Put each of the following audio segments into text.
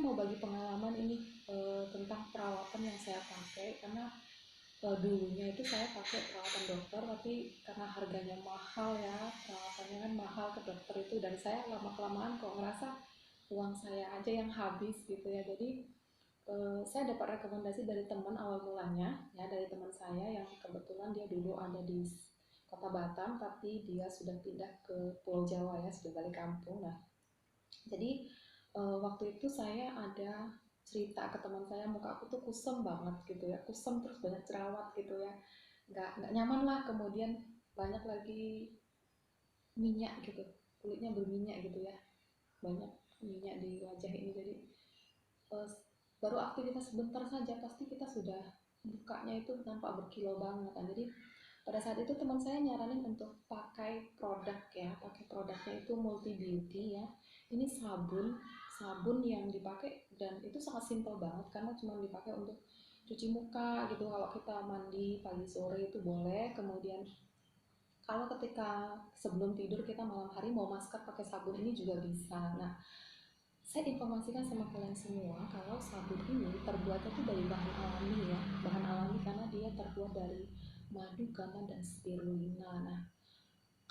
mau bagi pengalaman ini tentang perawatan yang saya pakai, karena dulunya itu saya pakai perawatan dokter, tapi karena harganya mahal ya, perawatannya kan mahal ke dokter itu, dan saya lama kelamaan kok ngerasa uang saya aja yang habis gitu ya. Jadi saya dapat rekomendasi dari teman awal mulanya ya, dari teman saya yang kebetulan dia dulu ada di kota Batam, tapi dia sudah pindah ke Pulau Jawa ya, sudah balik kampung. Nah, jadi waktu itu saya ada cerita ke teman saya, muka aku tuh kusem banget gitu ya, kusem terus banyak jerawat gitu ya, nggak nyaman lah. Kemudian banyak lagi minyak gitu, kulitnya berminyak gitu ya, banyak minyak di wajah ini. Jadi eh, baru aktivitas sebentar saja pasti kita sudah mukanya itu nampak berkilau banget. Nah, jadi pada saat itu teman saya nyaranin untuk pakai produk ya, pakai produknya itu Multi Beauty ya. Ini sabun, sabun yang dipakai dan itu sangat simpel banget karena cuma dipakai untuk cuci muka gitu. Kalau kita mandi pagi sore itu boleh. Kemudian kalau ketika sebelum tidur kita malam hari mau masker pakai sabun ini juga bisa. Nah, saya informasikan sama kalian semua kalau sabun ini terbuatnya tuh dari bahan alami ya, bahan alami karena dia terbuat dari madu, garam, dan spirulina. Nah,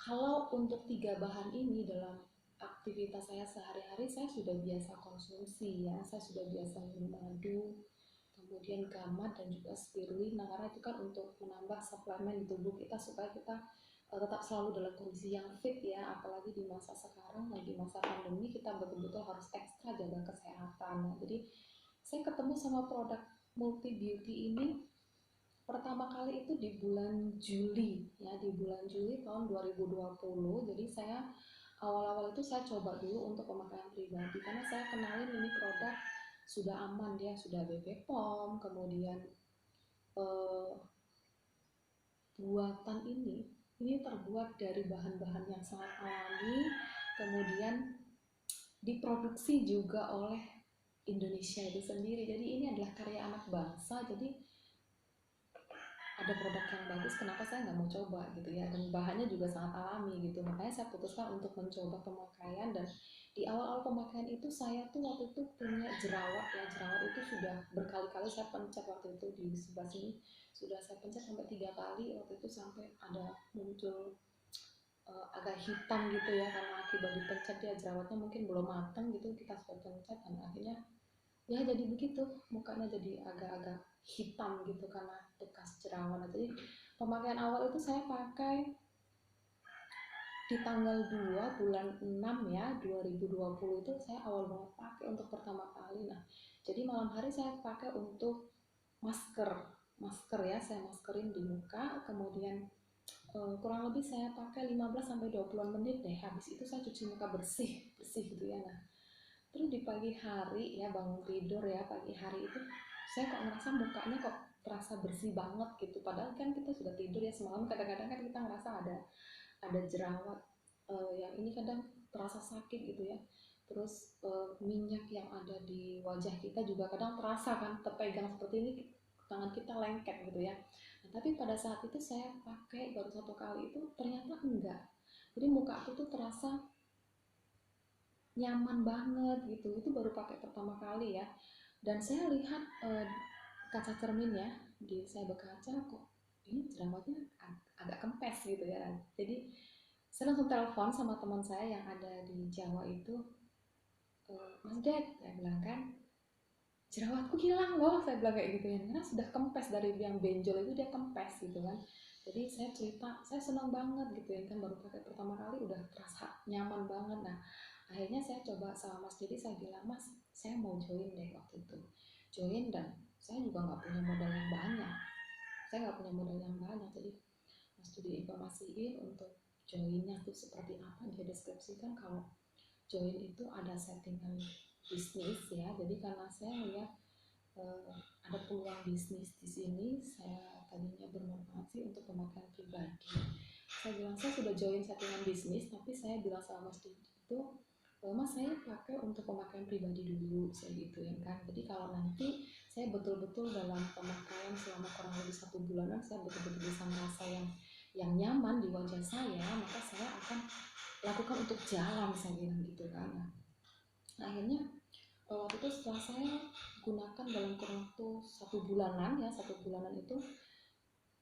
kalau untuk tiga bahan ini dalam aktivitas saya sehari-hari saya sudah biasa konsumsi ya, saya sudah biasa minum madu, kemudian gamat dan juga spirulina, karena itu kan untuk menambah suplemen di tubuh kita supaya kita tetap selalu dalam kondisi yang fit ya, apalagi di masa sekarang lagi masa pandemi kita betul-betul harus ekstra jaga kesehatan. Nah, jadi saya ketemu sama produk Multi Beauty ini pertama kali itu di bulan Juli ya, di bulan Juli tahun 2020. Jadi saya awal-awal itu saya coba dulu untuk pemakaian pribadi karena saya kenalin ini produk sudah aman, dia sudah BPOM, kemudian eh, buatan ini terbuat dari bahan-bahan yang sangat alami, kemudian diproduksi juga oleh Indonesia itu sendiri. Jadi ini adalah karya anak bangsa, jadi ada produk yang bagus, kenapa saya nggak mau coba gitu ya, dan bahannya juga sangat alami gitu. Makanya saya putuskan untuk mencoba pemakaian, dan di awal-awal pemakaian itu saya tuh waktu itu punya jerawat ya, jerawat itu sudah berkali-kali saya pencet waktu itu di sebelah sini, sudah saya pencet sampai 3 kali waktu itu, sampai ada muncul agak hitam gitu ya, karena akibat dipencet ya, jerawatnya mungkin belum matang gitu, kita sudah pencet dan akhirnya ya jadi begitu, mukanya jadi agak-agak hitam gitu karena bekas jerawat. Jadi pemakaian awal itu saya pakai di tanggal 2 bulan 6 ya 2020, itu saya awal banget pakai untuk pertama kali. Nah, jadi malam hari saya pakai untuk masker, masker ya, saya maskerin di muka, kemudian kurang lebih saya pakai 15 sampai 20 menit deh, habis itu saya cuci muka bersih bersih gitu ya. Nah, terus di pagi hari ya, bangun tidur ya, pagi hari itu saya kok ngerasa mukanya kok terasa bersih banget gitu, padahal kan kita sudah tidur ya semalam, kadang-kadang kan kita ngerasa ada jerawat yang ini kadang terasa sakit gitu ya. Terus minyak yang ada di wajah kita juga kadang terasa kan, terpegang seperti ini, tangan kita lengket gitu ya. Nah, tapi pada saat itu saya pakai baru 1 kali itu ternyata enggak, jadi muka aku tuh terasa nyaman banget gitu. Itu baru pakai pertama kali ya, dan saya lihat kaca cermin ya, di saya berkaca kok ini jerawatnya agak kempes gitu ya. Jadi saya langsung telepon sama teman saya yang ada di Jawa itu, Mas Ded, saya bilang kan, jerawatku hilang loh, saya bilang kayak gitu ya, karena sudah kempes, dari yang benjol itu dia kempes gitu kan. Jadi saya cerita, saya senang banget gitu ya kan, baru pakai pertama kali udah terasa nyaman banget. Nah, akhirnya saya coba sama Mas Dedi, saya bilang, Mas, saya mau join deh waktu itu, join, dan saya juga nggak punya modal yang banyak, jadi Mas Dedi informasiin untuk joinnya tuh seperti apa. Dia deskripsikan kalau join itu ada settingan bisnis ya, jadi karena saya lihat ada peluang bisnis di sini, saya tadinya bermanfaat sih untuk pemakaian pribadi. Saya bilang saya sudah join settingan bisnis, tapi saya bilang sama Mas Didi itu, Mas, saya pakai untuk pemakaian pribadi dulu, saya gituin kan. Jadi kalau nanti saya betul-betul dalam pemakaian selama kurang lebih 1 bulanan, saya betul-betul bisa merasa yang nyaman di wajah saya, maka saya akan lakukan untuk jalan, saya bilang gitu kan. Nah, akhirnya waktu itu setelah saya gunakan dalam kurun waktu 1 bulanan ya, 1 bulanan itu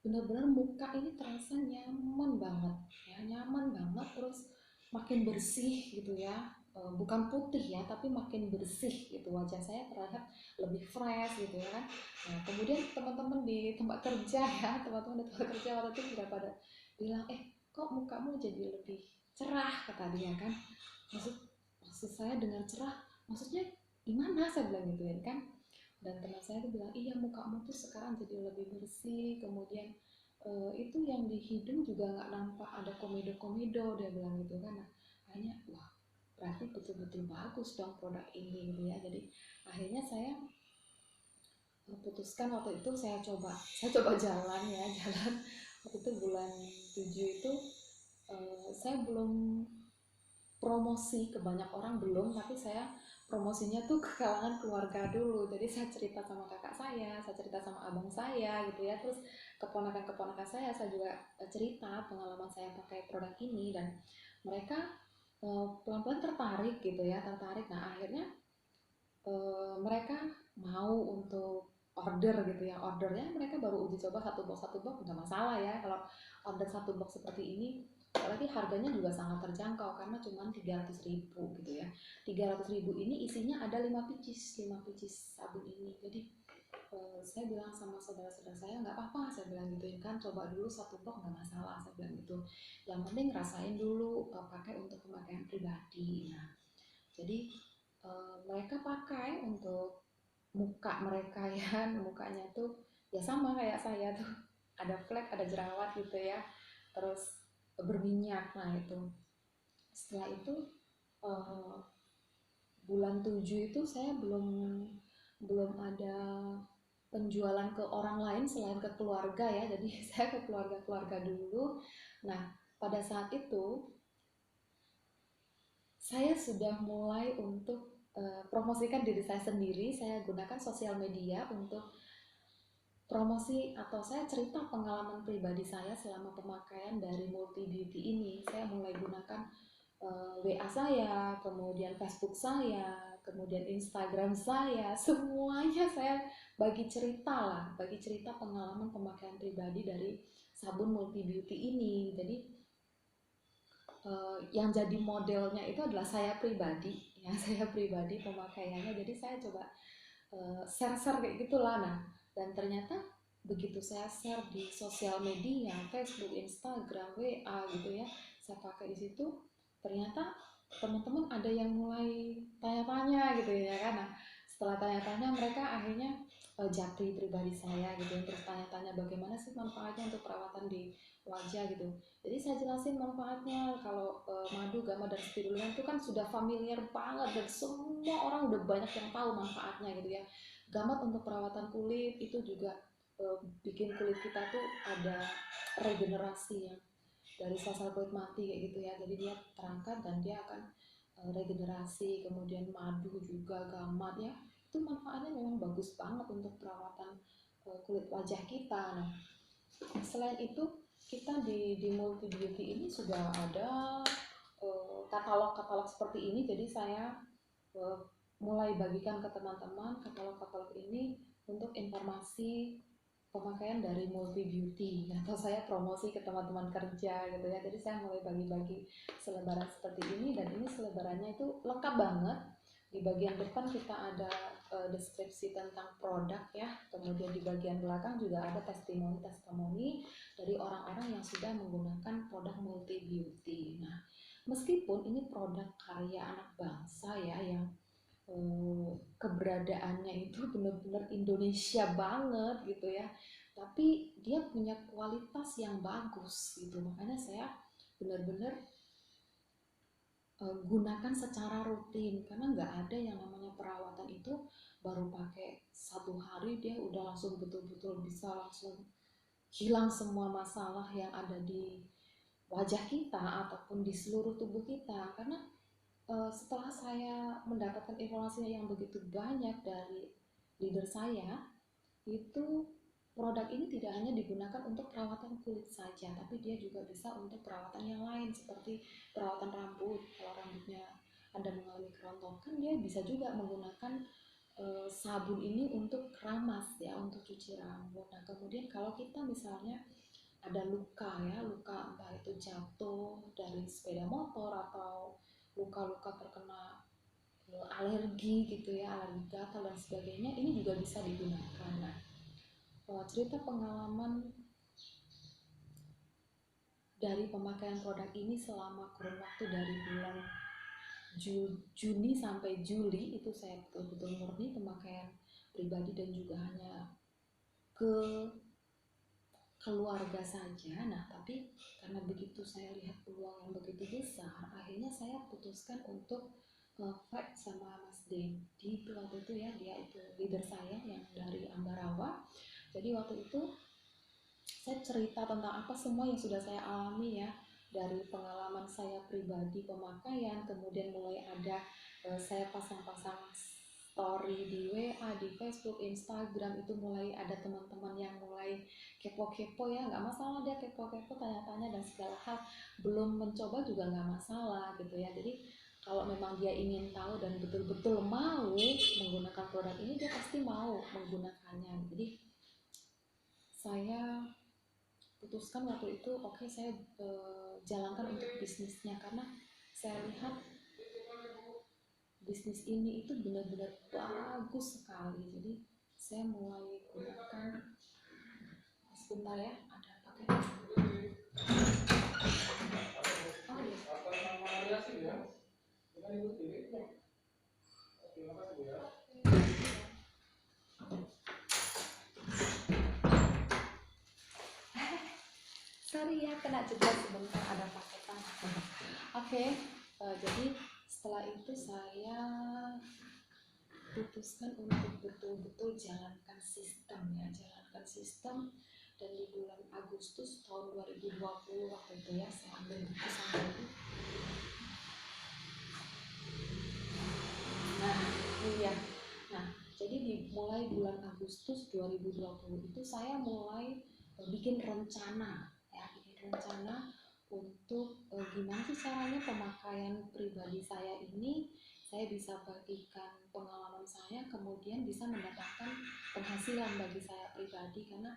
benar-benar muka ini terasa nyaman banget ya, nyaman banget, terus makin bersih gitu ya. Bukan putih ya, tapi makin bersih gitu, wajah saya terlihat lebih fresh gitu ya kan. Nah kemudian teman-teman di tempat kerja ya, teman-teman di tempat kerja waktu itu sudah pada bilang, kok mukamu jadi lebih cerah, kata dia kan. Maksud maksud saya dengan cerah, maksudnya gimana, saya bilang gitu ya kan. Dan teman saya tuh bilang, iya mukamu tuh sekarang jadi lebih bersih, kemudian itu yang di hidung juga nggak nampak ada komedo-komedo, dia bilang gitu kan. Nah, akhirnya wah, berarti betul-betul bagus dong produk ini gitu ya. Jadi akhirnya saya memutuskan, waktu itu saya coba jalan ya, jalan waktu itu bulan 7 itu. Saya belum promosi ke banyak orang, belum, tapi saya promosinya tuh ke kalangan keluarga dulu. Jadi saya cerita sama kakak saya cerita sama abang saya gitu ya, terus keponakan-keponakan saya juga cerita pengalaman saya pakai produk ini, dan mereka pelan-pelan tertarik gitu ya, tertarik. Nah akhirnya mereka mau untuk order gitu ya, ordernya mereka baru uji coba satu box nggak masalah ya. Kalau order satu box seperti ini, apalagi harganya juga sangat terjangkau karena cuma 300.000 gitu ya. 300.000 ini isinya ada 5 pieces sabun ini. Jadi saya bilang sama saudara-saudara saya, nggak apa-apa, saya bilang gituin kan, coba dulu satu box nggak masalah, saya bilang gitu. Yang penting rasain dulu, pakai untuk pemakaian pribadi. Nah jadi mereka pakai untuk muka mereka ya, mukanya tuh ya sama kayak saya tuh, ada flek, ada jerawat gitu ya, terus berminyak. Nah itu setelah itu eh, bulan 7 itu saya belum belum ada penjualan ke orang lain selain ke keluarga ya, jadi saya ke keluarga-keluarga dulu. Nah pada saat itu saya sudah mulai untuk promosikan diri saya sendiri. Saya gunakan sosial media untuk promosi, atau saya cerita pengalaman pribadi saya selama pemakaian dari Multi Beauty ini. Saya mulai gunakan WA saya, kemudian Facebook saya, kemudian Instagram saya, semuanya saya bagi cerita lah, bagi cerita pengalaman pemakaian pribadi dari sabun Multi Beauty ini. Jadi yang jadi modelnya itu adalah saya pribadi ya, saya pribadi pemakaiannya. Jadi saya coba share-share kayak gitulah. Nah dan ternyata begitu saya share di sosial media, Facebook, Instagram, WA gitu ya, saya pakai di situ, ternyata teman-teman ada yang mulai tanya-tanya gitu ya kan. Nah setelah tanya-tanya, mereka akhirnya japri pribadi saya gitu, terus tanya-tanya bagaimana sih manfaatnya untuk perawatan di wajah gitu. Jadi saya jelasin manfaatnya. Kalau madu, gamma, dan spiruline itu kan sudah familiar banget dan semua orang udah banyak yang tahu manfaatnya gitu ya. Gamma untuk perawatan kulit itu juga bikin kulit kita tuh ada regenerasi ya, dari sel-sel kulit mati kayak gitu ya. Jadi dia terangkat dan dia akan regenerasi. Kemudian madu juga, gamma ya, itu manfaatnya memang bagus banget untuk perawatan kulit wajah kita. Nah selain itu, kita di Multi Beauty ini sudah ada katalog-katalog seperti ini. Jadi saya eh, mulai bagikan ke teman-teman katalog-katalog ini untuk informasi pemakaian dari Multi Beauty, atau saya promosi ke teman-teman kerja gitu ya. Jadi saya mulai bagi-bagi selebaran seperti ini, dan ini selebarannya itu lengkap banget. Di bagian depan kita ada deskripsi tentang produk ya, kemudian di bagian belakang juga ada testimoni-testimoni dari orang-orang yang sudah menggunakan produk Multi Beauty. Nah meskipun ini produk karya anak bangsa ya, yang keberadaannya itu benar-benar Indonesia banget gitu ya, tapi dia punya kualitas yang bagus gitu, makanya saya benar-benar gunakan secara rutin, karena nggak ada yang namanya perawatan itu baru pakai 1 hari dia udah langsung betul-betul bisa langsung hilang semua masalah yang ada di wajah kita ataupun di seluruh tubuh kita. Karena setelah saya mendapatkan informasi yang begitu banyak dari leader saya, itu produk ini tidak hanya digunakan untuk perawatan kulit saja, tapi dia juga bisa untuk perawatan yang lain seperti perawatan rambut. Kalau rambutnya ada mengalami kerontokan, dia bisa juga menggunakan sabun ini untuk keramas ya, untuk cuci rambut. Nah kemudian kalau kita misalnya ada luka ya, luka entah itu jatuh dari sepeda motor atau luka-luka terkena alergi gitu ya, alergi gatal dan sebagainya, ini juga bisa digunakan. Nah, cerita pengalaman dari pemakaian produk ini selama kurun waktu dari bulan Juni sampai Juli itu saya betul-betul murni pemakaian pribadi dan juga hanya ke keluarga saja. Nah, tapi karena begitu saya lihat peluang yang begitu besar, akhirnya saya putuskan untuk fight sama Mas Dedi itu waktu itu ya, dia itu leader saya yang dari Ambarawa. Jadi waktu itu saya cerita tentang apa semua yang sudah saya alami ya, dari pengalaman saya pribadi pemakaian, kemudian mulai ada saya pasang-pasang story di WA, di Facebook, Instagram, itu mulai ada teman-teman yang mulai kepo-kepo ya, nggak masalah dia kepo-kepo, tanya-tanya dan segala hal, belum mencoba juga nggak masalah gitu ya. Jadi kalau memang dia ingin tahu dan betul-betul mau menggunakan produk ini, dia pasti mau menggunakannya. Jadi saya putuskan waktu itu, oke, saya jalankan untuk bisnisnya, karena saya lihat bisnis ini itu benar-benar bagus sekali. Jadi saya mulai gunakan, sebentar ya, ada pakai sorry ya, kena jeda sebentar, ada paketan. Oke, jadi setelah itu saya putuskan untuk betul-betul jalankan sistem ya, jalankan sistem. Dan di bulan Agustus tahun 2020 waktu itu ya, saya ambil buku sambil itu. Nah, iya. Nah, jadi mulai bulan Agustus 2020 itu saya mulai bikin rencana ya, bikin rencana untuk gimana sih caranya pemakaian pribadi saya ini saya bisa bagikan pengalaman saya, kemudian bisa mendapatkan penghasilan bagi saya pribadi. Karena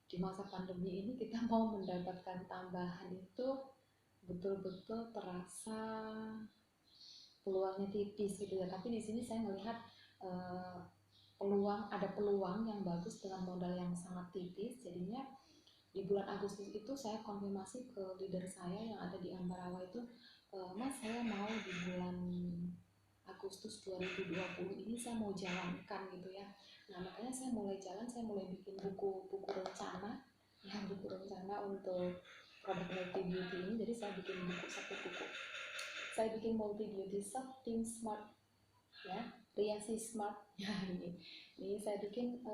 di masa pandemi ini kita mau mendapatkan tambahan itu betul-betul terasa peluangnya tipis gitu ya. Tapi di sini saya melihat ada peluang yang bagus dengan modal yang sangat tipis. Jadinya di bulan Agustus itu saya konfirmasi ke leader saya yang ada di Ambarawa itu, Mas, saya mau di bulan Agustus 2020 ini saya mau jalankan gitu ya. Nah makanya saya mulai bikin buku rencana ya, buku rencana untuk produk multi beauty ini. Jadi saya bikin satu buku, saya bikin multi beauty soft think smart ya, Riasi Smart ya. Ini saya bikin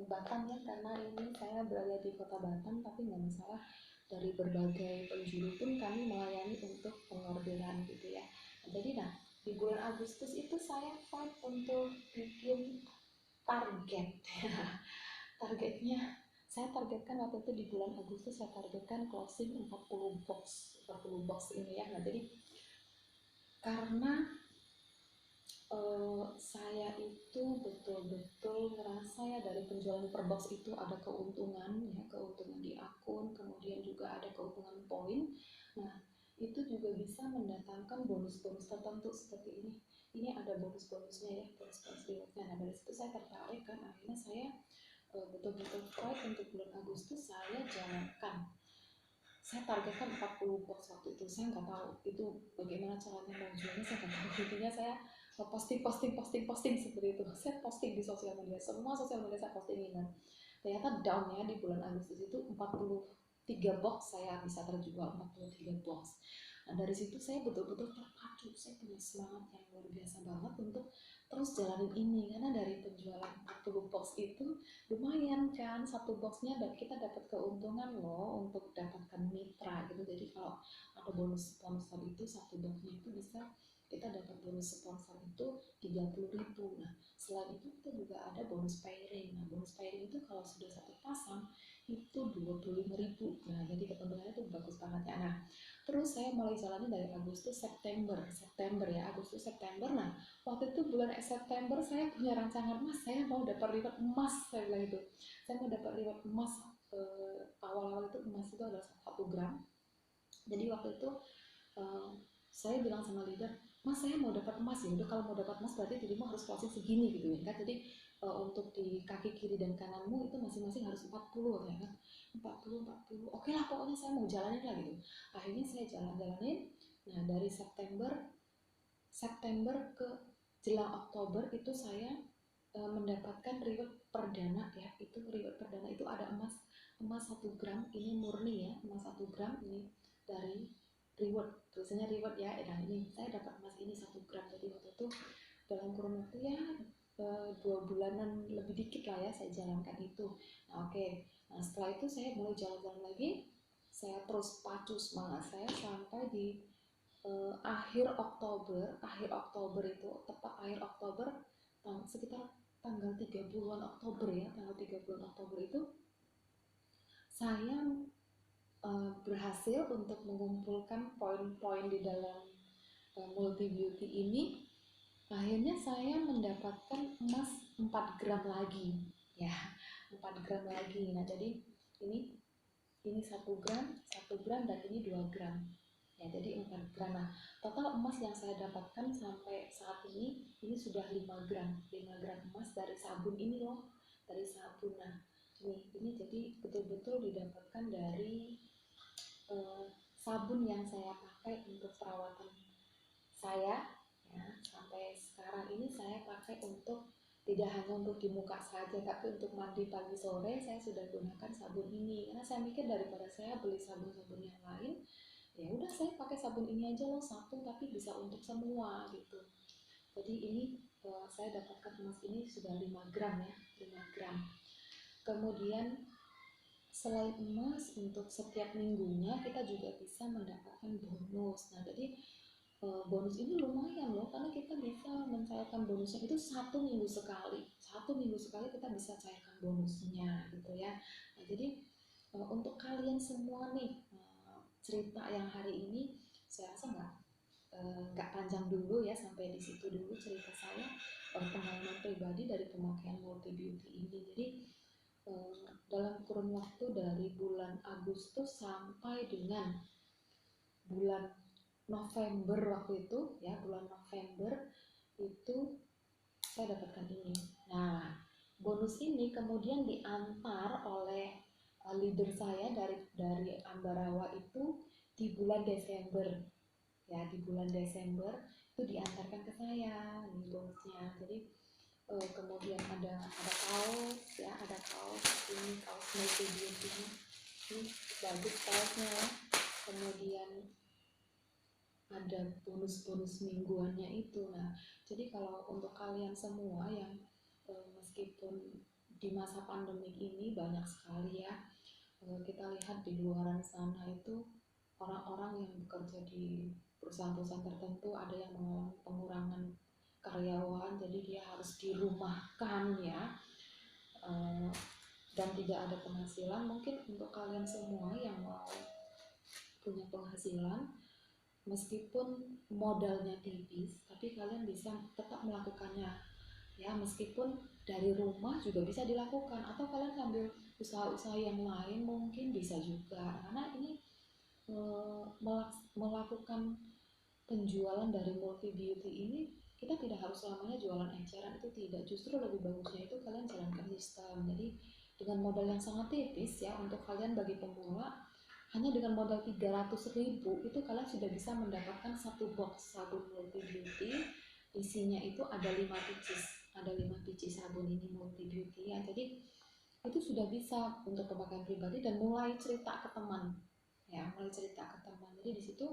Batam ya, karena ini saya berada di kota Batam, tapi nggak masalah, dari berbagai penjuru pun kami melayani untuk pengorderan gitu ya. Jadi di bulan Agustus itu saya fight untuk bikin target. Targetnya saya targetkan waktu itu di bulan Agustus, saya targetkan closing 40 box ini ya. Nah jadi karena saya itu betul-betul ngerasa ya, dari penjualan per box itu ada keuntungan ya, keuntungan di akun, kemudian juga ada keuntungan poin. Nah itu juga bisa mendatangkan bonus-bonus tertentu seperti ini. Ini ada bonus-bonusnya ya, bonus-bonus rewardnya. Nah dari situ saya tertarik kan, akhirnya saya betul-betul fight untuk bulan Agustus saya jalankan. Saya targetkan 40 box waktu itu. Saya nggak tahu itu bagaimana caranya mau jualnya, saya nggak tahu. Intinya saya posting seperti itu. Saya posting di sosial media, semua sosial media saya postingin. Dan ternyata downnya di bulan Agustus itu 43 box saya bisa terjual, 43 box. Nah dari situ saya betul-betul terpacu, saya punya semangat yang luar biasa banget untuk terus jalanin ini. Karena dari penjualan 40 box itu lumayan kan, satu boxnya dan kita dapat keuntungan loh untuk dapatkan mitra gitu. Jadi kalau ada bonus sponsor itu, satu boxnya itu bisa kita dapat bonus sponsor itu 30.000. Nah Selain itu kita juga ada bonus pairing. Nah, bonus pairing itu kalau sudah satu pasang itu 25.000. Nah, jadi keuntungannya itu bagus banget ya. Nah, terus saya mulai jalani dari September ya, Agustus September. Nah, waktu itu bulan September saya punya rancangan, Mas, saya mau dapat reward emas, saya bilang itu. Saya mau dapat reward emas. Awal-awal itu emas itu adalah 1 gram. Jadi waktu itu eh, saya bilang sama leader, Mas, saya mau dapat emas ya. Udah, kalau mau dapat emas berarti dirimu harus closing segini gitu ya kan. Jadi untuk di kaki kiri dan kananmu itu masing-masing harus 40 ya kan. 40. Oke lah, pokoknya saya mau jalanin lah gitu. Akhirnya saya jalanin. Nah, dari September ke jelang Oktober itu saya mendapatkan reward perdana ya. Itu reward perdana itu ada emas 1 gram, ini murni ya, emas 1 gram ini dari reward, tulisannya reward ya. Nah, ini saya dapat emas ini 1 gram. Jadi waktu itu dalam kurun waktu ya 2 bulanan lebih dikit lah ya saya jalankan itu. Nah, oke. Nah, setelah itu saya mulai jalan-jalan lagi. Saya terus pacu semangat saya sampai di akhir Oktober itu, tepat akhir Oktober, sekitar tanggal 30-an Oktober ya, tanggal 30-an Oktober itu saya berhasil untuk mengumpulkan poin-poin di dalam multi beauty ini. Akhirnya saya mendapatkan emas 4 gram lagi ya, 4 gram lagi. Nah, jadi ini 1 gram dan ini 2 gram ya, jadi 4 gram. Nah, total emas yang saya dapatkan sampai saat ini sudah 5 gram 5 gram emas dari sabun ini loh, dari sabun. Nah, ini jadi betul-betul didapatkan dari sabun yang saya pakai untuk perawatan saya ya. Sampai sekarang ini saya pakai untuk tidak hanya untuk di muka saja, tapi untuk mandi pagi sore saya sudah gunakan sabun ini, karena saya mikir daripada saya beli sabun-sabun yang lain, ya udah saya pakai sabun ini aja loh, satu tapi bisa untuk semua gitu. Jadi ini saya dapatkan emas ini sudah 5 gram ya, 5 gram. Kemudian selain emas, untuk setiap minggunya kita juga bisa mendapatkan bonus. Nah, jadi bonus ini lumayan loh, karena kita bisa mencairkan bonusnya itu 1 minggu sekali. 1 minggu sekali kita bisa cairkan bonusnya gitu ya. Nah, jadi untuk kalian semua nih, cerita yang hari ini saya rasa nggak panjang dulu ya, sampai di situ dulu cerita saya, pengalaman pribadi dari pemakaian multi beauty ini. Jadi dalam kurun waktu dari bulan Agustus sampai dengan bulan November waktu itu ya, bulan November itu saya dapatkan ini. Nah, bonus ini kemudian diantar oleh leader saya dari Ambarawa itu di bulan Desember ya, di bulan Desember itu diantarkan ke saya ini bonusnya. Jadi kemudian ada kaos ya, ada kaos ini, kaos multi beauty ini bagus kaosnya ya. Kemudian ada bonus-bonus mingguannya itu. Nah, jadi kalau untuk kalian semua yang meskipun di masa pandemik ini banyak sekali ya, kita lihat di luaran sana itu orang-orang yang bekerja di perusahaan-perusahaan tertentu ada yang mengalami pengurangan karyawan, jadi dia harus dirumahkan ya, dan tidak ada penghasilan. Mungkin untuk kalian semua yang mau punya penghasilan, meskipun modalnya tipis, tapi kalian bisa tetap melakukannya ya, meskipun dari rumah juga bisa dilakukan, atau kalian sambil usaha-usaha yang lain mungkin bisa juga. Karena ini melakukan penjualan dari multi beauty ini, kita tidak harus selamanya jualan eceran, itu tidak. Justru lebih bagusnya itu kalian jalankan sistem. Jadi dengan modal yang sangat tipis ya, untuk kalian bagi pemula, hanya dengan modal 300.000 itu kalian sudah bisa mendapatkan satu box sabun multi beauty. Isinya itu ada 5 biji sabun ini multi beauty ya. Jadi itu sudah bisa untuk pemakaian pribadi dan mulai cerita ke teman ya, mulai cerita ke teman. Jadi di situ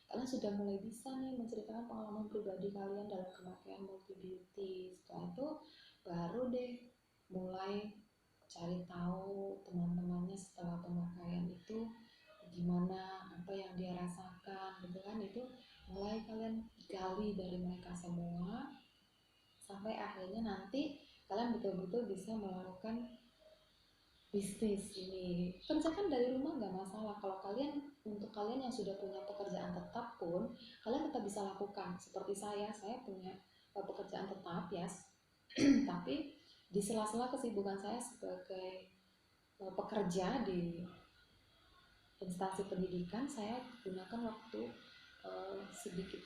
kalian sudah mulai bisa nih menceritakan pengalaman pribadi kalian dalam pemakaian multi beauty. Setelah itu baru deh mulai cari tahu teman-temannya setelah pemakaian itu gimana, apa yang dia rasakan gitu kan. Itu mulai kalian gali dari mereka semua sampai akhirnya nanti kalian betul-betul bisa melakukan bisnis ini. Kerjakan dari rumah nggak masalah. Kalau untuk kalian yang sudah punya pekerjaan tetap pun, kalian tetap bisa lakukan. Seperti saya punya pekerjaan tetap ya, tapi di sela-sela kesibukan saya sebagai pekerja di instansi pendidikan, saya gunakan waktu sedikit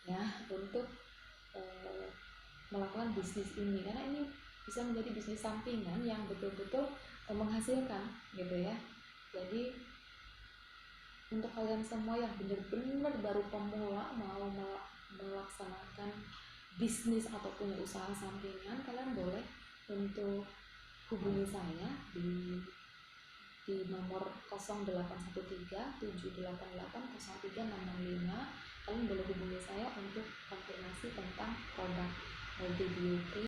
ya untuk melakukan bisnis ini, karena ini bisa menjadi bisnis sampingan yang betul-betul menghasilkan gitu ya. Jadi untuk kalian semua yang benar-benar baru pemula mau melaksanakan bisnis ataupun usaha sampingan, kalian boleh untuk hubungi saya di nomor 0813 788 03665. Kalian boleh hubungi saya untuk konfirmasi tentang produk multi beauty